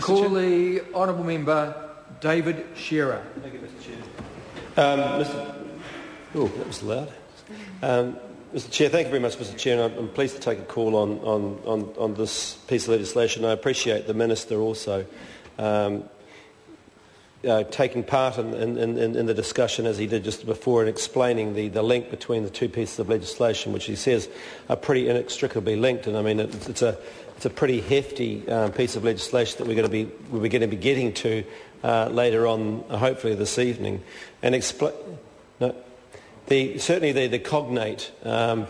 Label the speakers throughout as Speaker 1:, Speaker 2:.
Speaker 1: Call the honourable member David Shearer.
Speaker 2: Thank you, Mr. Chair. That was loud. Mr. Chair, thank you very much, Mr. Chair. And I'm pleased to take a call on this piece of legislation. I appreciate the Minister also taking part in the discussion as he did just before and explaining the link between the two pieces of legislation, which he says are pretty inextricably linked. And I mean, it's a pretty hefty piece of legislation that we're going to be getting to later on, hopefully this evening, and certainly the cognate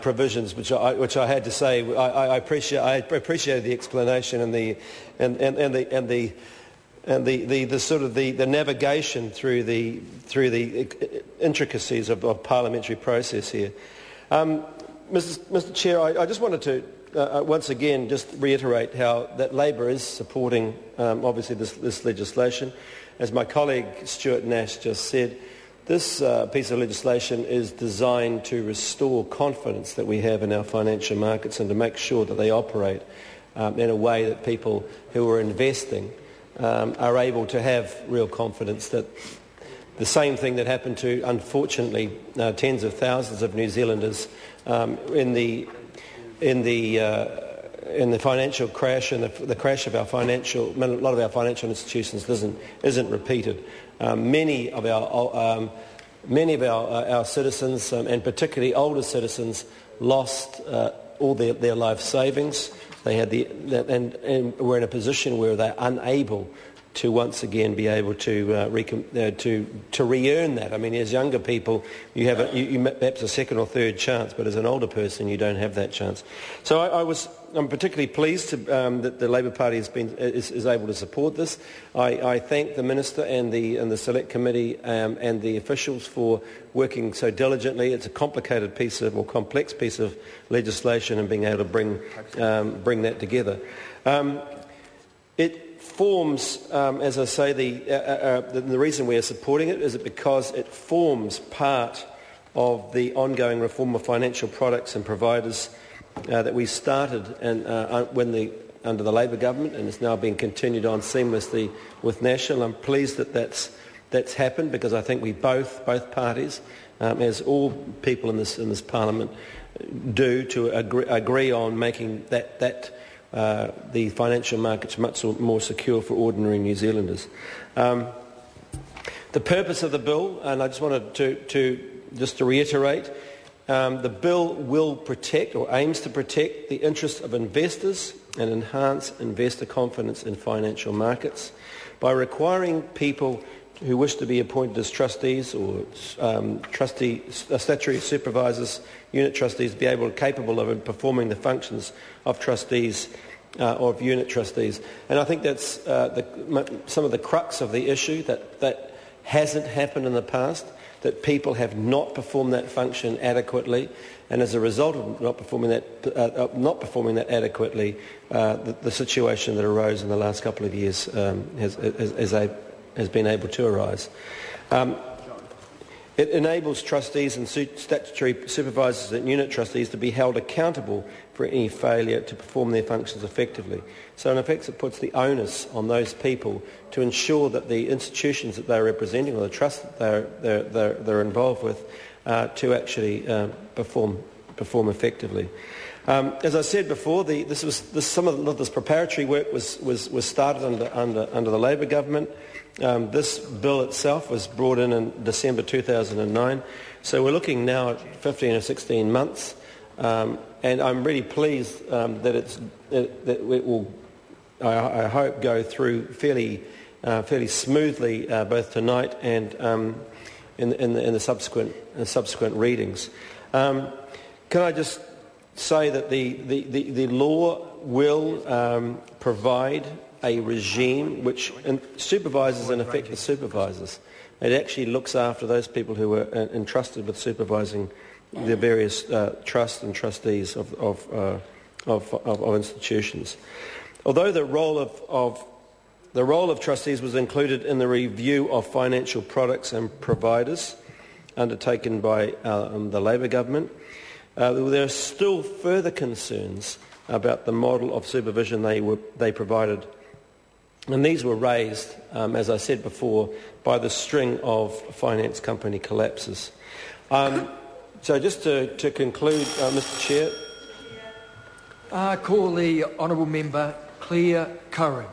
Speaker 2: provisions, which I had to say, I appreciated the explanation and the sort of the navigation through the intricacies of parliamentary process here. Mr. Chair, I just wanted to once again just reiterate how that Labor is supporting obviously this legislation. As my colleague Stuart Nash just said, this piece of legislation is designed to restore confidence that we have in our financial markets and to make sure that they operate in a way that people who are investing are able to have real confidence that the same thing that happened to, unfortunately, tens of thousands of New Zealanders in the financial crash and the crash of a lot of our financial institutions isn't repeated. Many of our citizens, and particularly older citizens, lost all their life savings. They had and were in a position where they're unable to once again be able to re-earn that. I mean, as younger people, you have you perhaps a second or third chance, but as an older person, you don't have that chance. So I'm particularly pleased that the Labor Party is able to support this. I thank the Minister and the Select Committee and the officials for working so diligently. It's a complicated complex piece of legislation, and being able to bring that together. It forms, as I say, the reason we are supporting it is because it forms part of the ongoing reform of financial products and providers that we started under the Labor government, and it's now being continued on seamlessly with National. I'm pleased that that's happened, because I think we both parties, as all people in this Parliament do, to agree on making the financial markets much more secure for ordinary New Zealanders. The purpose of the bill, and I just wanted to reiterate, the bill will protect, or aims to protect, the interests of investors and enhance investor confidence in financial markets by requiring people who wish to be appointed as trustees or statutory supervisors, unit trustees, be capable of performing the functions of trustees or of unit trustees. And I think that's some of the crux of the issue, that hasn't happened in the past, that people have not performed that function adequately, and as a result of not performing that adequately, the situation that arose in the last couple of years has been able to arise. It enables trustees and statutory supervisors and unit trustees to be held accountable for any failure to perform their functions effectively. So in effect, it puts the onus on those people to ensure that the institutions that they're representing, or the trust that they're involved with, to actually perform effectively. As I said before, some of this preparatory work was started under the Labor government. This bill itself was brought in December 2009, so we're looking now at 15 or 16 months, and I'm really pleased that it will, I hope, go through fairly smoothly both tonight and in the subsequent readings. Can I just say that the law will provide a regime which supervises, in effect, the supervisors. It actually looks after those people who are entrusted with supervising the various trusts and trustees of institutions. Although the role of trustees was included in the review of financial products and providers undertaken by the Labor government, there are still further concerns about the model of supervision they provided And these were raised, as I said before, by the string of finance company collapses. So just to conclude, Mr Chair.
Speaker 1: Call the honourable member Claire Curran.